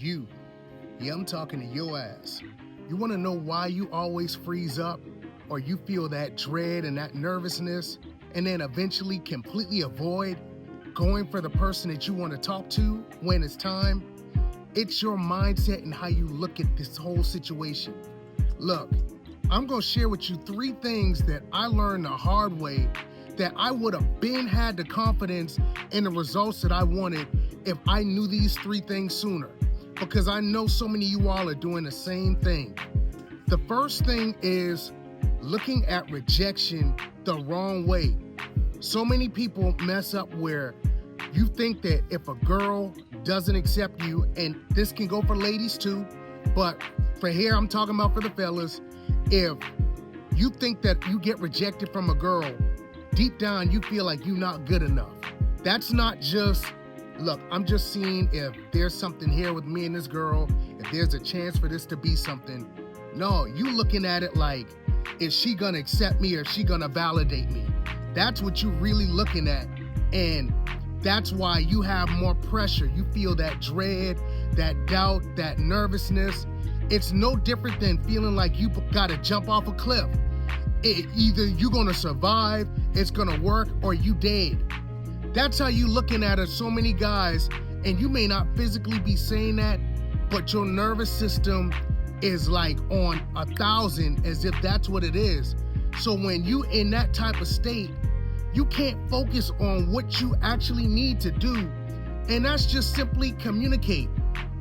you. Yeah, I'm talking to your ass. You want to know why you always freeze up, or you feel that dread and that nervousness, and then eventually completely avoid going for the person that you want to talk to when it's time? It's your mindset and how you look at this whole situation. Look, I'm going to share with you 3 things that I learned the hard way that I would have been had the confidence in the results that I wanted if I knew these 3 things sooner, because I know so many of you all are doing the same thing. The first thing is looking at rejection the wrong way. So many people mess up where you think that if a girl doesn't accept you, and this can go for ladies too, but for here I'm talking about for the fellas, if you think that you get rejected from a girl, deep down you feel like you're not good enough. That's not just, look, I'm just seeing if there's something here with me and this girl, if there's a chance for this to be something. No, you looking at it like, is she gonna accept me or is she gonna validate me? That's what you're really looking at, and that's why you have more pressure. You feel that dread, that doubt, that nervousness. It's no different than feeling like you gotta jump off a cliff. Either you're gonna survive, it's gonna work, or you dead. That's how you looking at it, so many guys, and you may not physically be saying that, but your nervous system is like on 1,000, as if that's what it is. So when you in that type of state, you can't focus on what you actually need to do, and that's just simply communicate.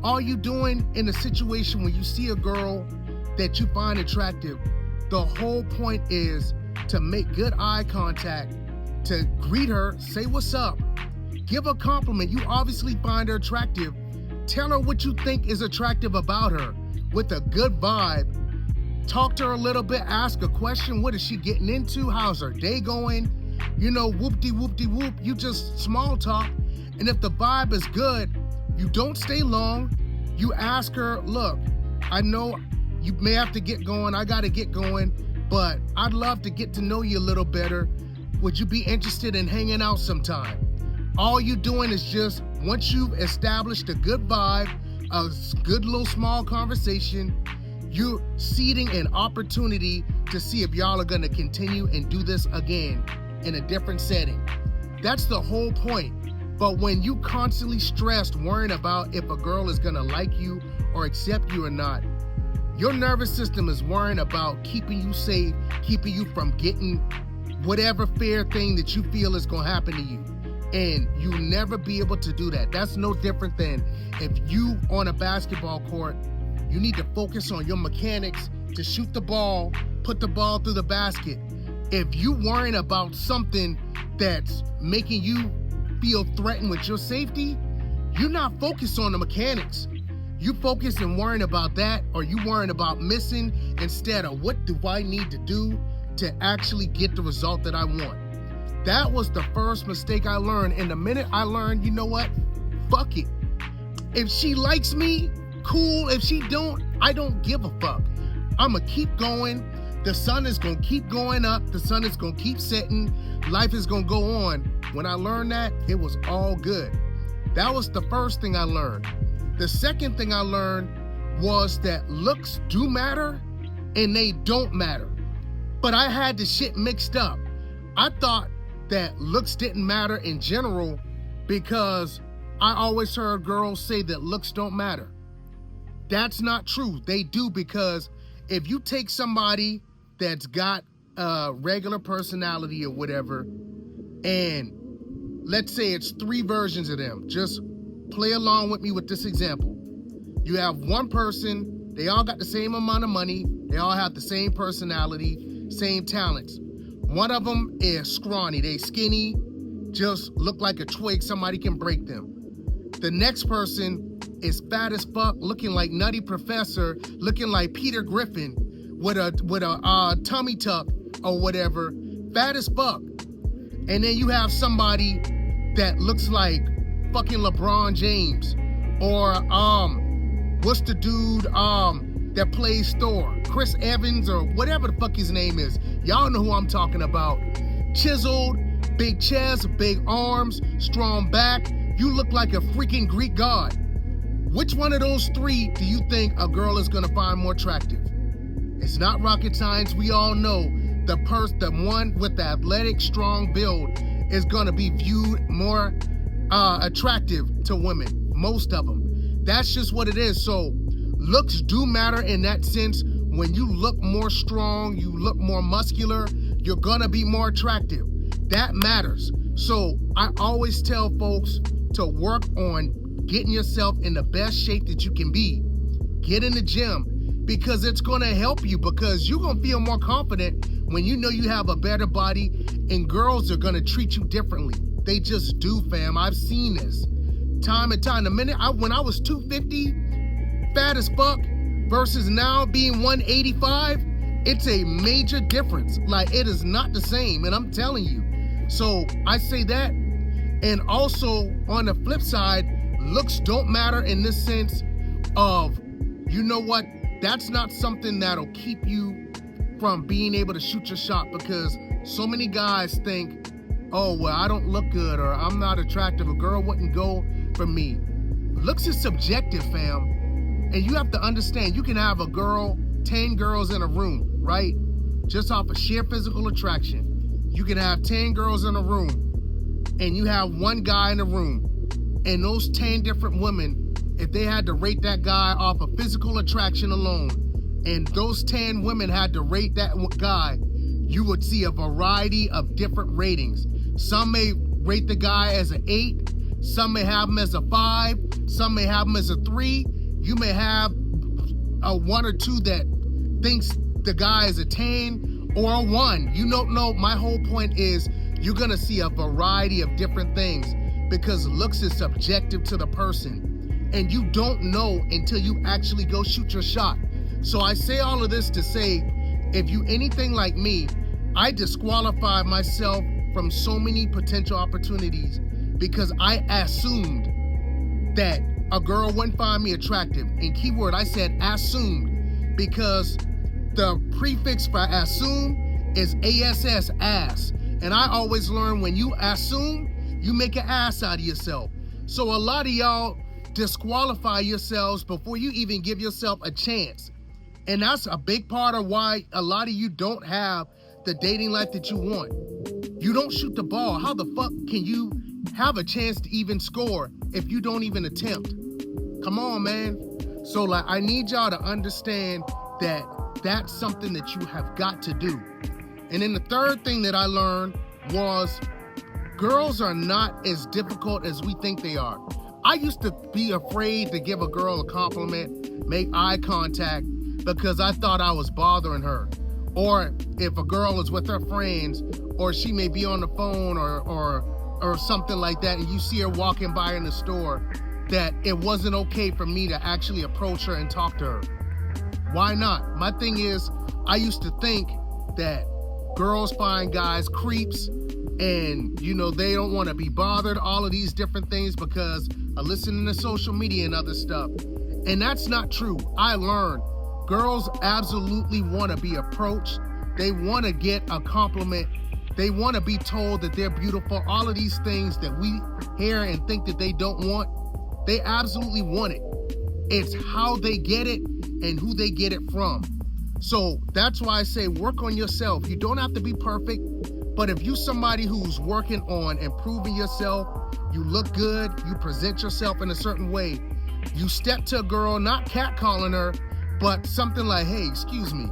All you doing in a situation when you see a girl that you find attractive, the whole point is to make good eye contact, to greet her, say what's up, give a compliment. You obviously find her attractive. Tell her what you think is attractive about her with a good vibe. Talk to her a little bit, ask a question. What is she getting into? How's her day going? You know, whoop-de-whoop-de-whoop. You just small talk. And if the vibe is good, you don't stay long. You ask her, look, I know you may have to get going. I got to get going, but I'd love to get to know you a little better. Would you be interested in hanging out sometime? All you doing is just, once you've established a good vibe, a good little small conversation, you're seeding an opportunity to see if y'all are going to continue and do this again in a different setting. That's the whole point. But when you constantly stressed worrying about if a girl is going to like you or accept you or not, your nervous system is worrying about keeping you safe, keeping you from getting whatever fair thing that you feel is going to happen to you. And you'll never be able to do that. That's no different than if you on a basketball court, you need to focus on your mechanics to shoot the ball, put the ball through the basket. If you worrying about something that's making you feel threatened with your safety, you're not focused on the mechanics. You focus and worrying about that, or you worrying about missing instead of what do I need to do to actually get the result that I want. That was the first mistake I learned. And the minute I learned, you know what? Fuck it. If she likes me, cool. If she don't, I don't give a fuck. I'ma keep going. The sun is gonna keep going up. The sun is gonna keep setting. Life is gonna go on. When I learned that, it was all good. That was the first thing I learned. The second thing I learned was that looks do matter and they don't matter. But I had the shit mixed up. I thought that looks didn't matter in general because I always heard girls say that looks don't matter. That's not true. They do, because if you take somebody that's got a regular personality or whatever, and let's say it's 3 versions of them, just play along with me with this example. You have one person, they all got the same amount of money, they all have the same personality, same talents. One of them is scrawny, they skinny, just look like a twig, somebody can break them. The next person is fat as fuck, looking like Nutty Professor, looking like Peter Griffin with a tummy tuck or whatever, fat as fuck. And then you have somebody that looks like fucking LeBron James, or what's the dude that plays Thor, Chris Evans or whatever the fuck his name is. Y'all know who I'm talking about. Chiseled, big chest, big arms, strong back. You look like a freaking Greek god. Which one of those three do you think a girl is gonna find more attractive? It's not rocket science. We all know the one with the athletic, strong build is gonna be viewed more attractive to women, most of them. That's just what it is. So looks do matter in that sense. When you look more strong, you look more muscular, you're gonna be more attractive. That matters. So I always tell folks to work on getting yourself in the best shape that you can be. Get in the gym, because it's gonna help you, because you're gonna feel more confident when you know you have a better body, and girls are gonna treat you differently. They just do, fam. I've seen this time and time. When I was 250, fat as fuck, versus now being 185, it's a major difference. Like, it is not the same, and I'm telling you. So I say that. And also on the flip side, looks don't matter in this sense of, you know what, that's not something that'll keep you from being able to shoot your shot, because so many guys think, oh, well, I don't look good, or I'm not attractive, a girl wouldn't go for me. Looks is subjective, fam. And you have to understand, you can have 10 girls in a room, right? Just off of sheer physical attraction. You can have 10 girls in a room, and you have one guy in the room. And those 10 different women, if they had to rate that guy off of physical attraction alone, and those 10 women had to rate that guy, you would see a variety of different ratings. Some may rate the guy as an 8, some may have him as a 5, some may have him as a 3. You may have a 1 or 2 that thinks the guy is a 10 or a 1. You don't know. My whole point is you're gonna see a variety of different things, because looks is subjective to the person, and you don't know until you actually go shoot your shot. So I say all of this to say, if you anything like me, I disqualified myself from so many potential opportunities because I assumed that a girl wouldn't find me attractive. And keyword, I said assumed, because the prefix for assume is ASS, ass. And I always learn, when you assume, you make an ass out of yourself. So a lot of y'all disqualify yourselves before you even give yourself a chance. And that's a big part of why a lot of you don't have the dating life that you want. You don't shoot the ball. How the fuck can you have a chance to even score if you don't even attempt? Come on, man. So like, I need y'all to understand that that's something that you have got to do. And then the third thing that I learned was, girls are not as difficult as we think they are. I used to be afraid to give a girl a compliment, make eye contact, because I thought I was bothering her. Or if a girl is with her friends, or she may be on the phone or something like that, and you see her walking by in the store, that it wasn't okay for me to actually approach her and talk to her. Why not? My thing is, I used to think that girls find guys creeps, and you know, they don't want to be bothered, all of these different things, because of listening to social media and other stuff. And that's not true. I learned girls absolutely want to be approached. They want to get a compliment. They want to be told that they're beautiful. All of these things that we hear and think that they don't want, they absolutely want it. It's how they get it and who they get it from. So that's why I say work on yourself. You don't have to be perfect, but if you're somebody who's working on improving yourself, you look good, you present yourself in a certain way, you step to a girl, not catcalling her, but something like, hey, excuse me,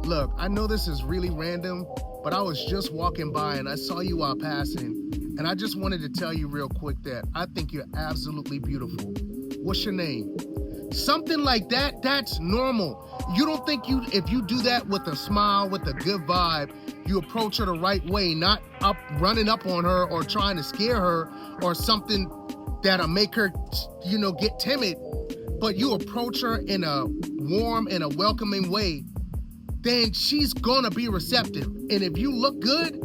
look, I know this is really random, but I was just walking by and I saw you while passing, and I just wanted to tell you real quick that I think you're absolutely beautiful. What's your name? Something like that, that's normal. You don't think if you do that with a smile, with a good vibe, you approach her the right way, not running up on her or trying to scare her or something that'll make her, get timid, but you approach her in a warm and a welcoming way, then she's gonna be receptive. And if you look good,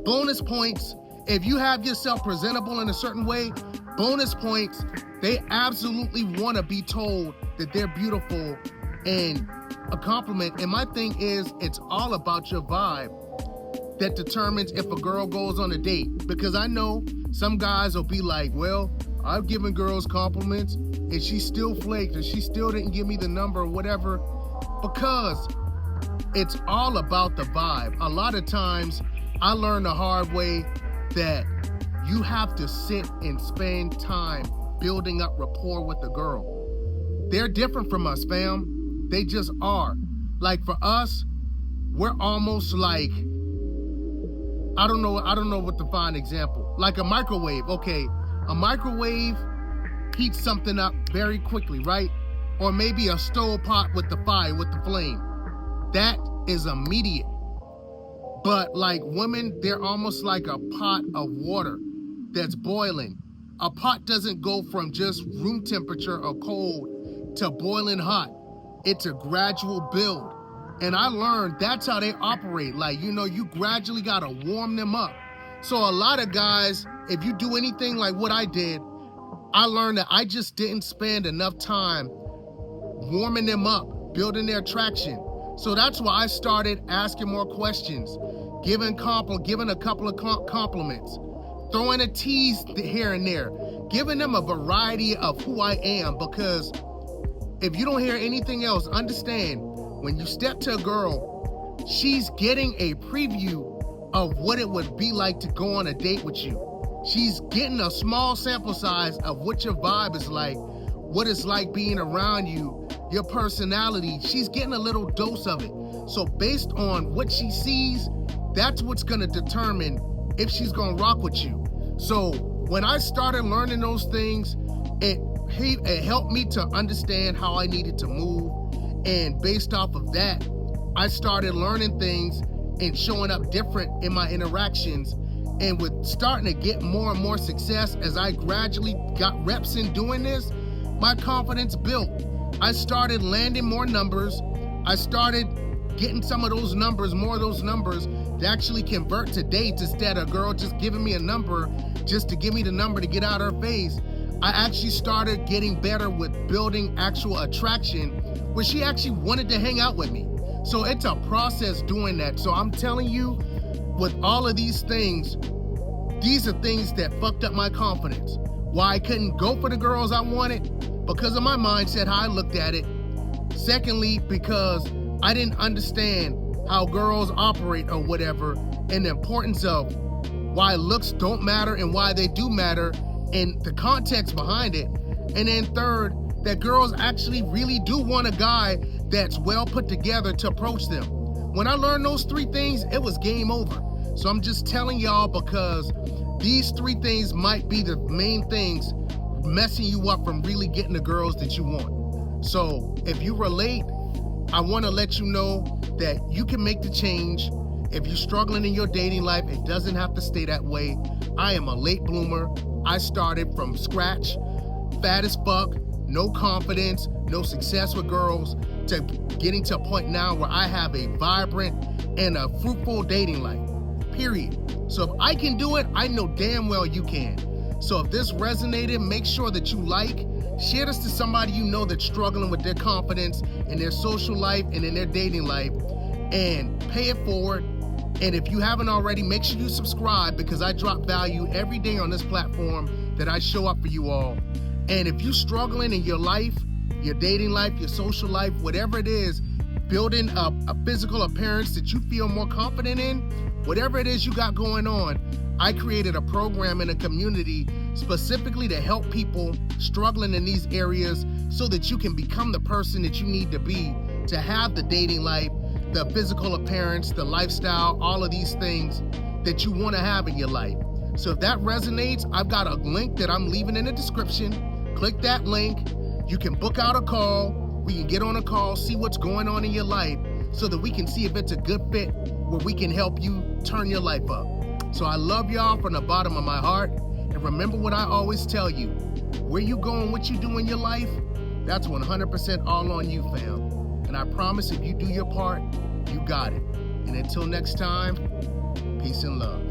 bonus points. If you have yourself presentable in a certain way, bonus points. They absolutely want to be told that they're beautiful and a compliment. And my thing is, it's all about your vibe that determines if a girl goes on a date. Because I know some guys will be like, well, I've given girls compliments and she still flaked or she still didn't give me the number or whatever, because it's all about the vibe. A lot of times I learned the hard way that you have to sit and spend time building up rapport with the girl. They're different from us, fam. They just are. Like for us, we're almost like, I don't know what to find example. Like a microwave. Okay, a microwave heats something up very quickly, right? Or maybe a stove pot with the fire, with the flame. That is immediate. But like women, they're almost like a pot of water that's boiling. A pot doesn't go from just room temperature or cold to boiling hot. It's a gradual build. And I learned that's how they operate. Like, you gradually gotta warm them up. So a lot of guys, if you do anything like what I did, I learned that I just didn't spend enough time warming them up, building their attraction. So that's why I started asking more questions, giving a couple of compliments, throwing a tease here and there, giving them a variety of who I am, because if you don't hear anything else, understand, when you step to a girl, she's getting a preview of what it would be like to go on a date with you. She's getting a small sample size of what your vibe is like, what it's like being around you, your personality. She's getting a little dose of it. So based on what she sees, that's what's gonna determine if she's gonna rock with you. So when I started learning those things, it helped me to understand how I needed to move. And based off of that, I started learning things and showing up different in my interactions. And with starting to get more and more success as I gradually got reps in doing this, my confidence built. I started landing more numbers. I started getting some of those numbers, more of those numbers to actually convert to dates instead of a girl just giving me a number just to give me the number to get out of her face. I actually started getting better with building actual attraction where she actually wanted to hang out with me. So it's a process doing that. So I'm telling you, with all of these things, these are things that fucked up my confidence. Why I couldn't go for the girls I wanted? Because of my mindset, how I looked at it. Secondly, because I didn't understand how girls operate or whatever, and the importance of why looks don't matter and why they do matter, and the context behind it. And then third, that girls actually really do want a guy that's well put together to approach them. When I learned those three things, it was game over. So I'm just telling y'all, because these three things might be the main things messing you up from really getting the girls that you want. So if you relate, I want to let you know that you can make the change. If you're struggling in your dating life, it doesn't have to stay that way. I am a late bloomer. I started from scratch, fat as fuck, no confidence, no success with girls, to getting to a point now where I have a vibrant and a fruitful dating life, period. So if I can do it, I know damn well you can. So if this resonated, make sure that you like, share this to somebody you know that's struggling with their confidence in their social life and in their dating life, and pay it forward. And if you haven't already, make sure you subscribe, because I drop value every day on this platform that I show up for you all. And if you're struggling in your life, your dating life, your social life, whatever it is, building a physical appearance that you feel more confident in, whatever it is you got going on, I created a program in a community specifically to help people struggling in these areas so that you can become the person that you need to be to have the dating life, the physical appearance, the lifestyle, all of these things that you want to have in your life. So if that resonates, I've got a link that I'm leaving in the description. Click that link. You can book out a call. We can get on a call, see what's going on in your life, so that we can see if it's a good fit where we can help you turn your life up. So I love y'all from the bottom of my heart. And remember what I always tell you, where you going, what you do in your life, that's 100% all on you, fam. And I promise if you do your part, you got it. And until next time, peace and love.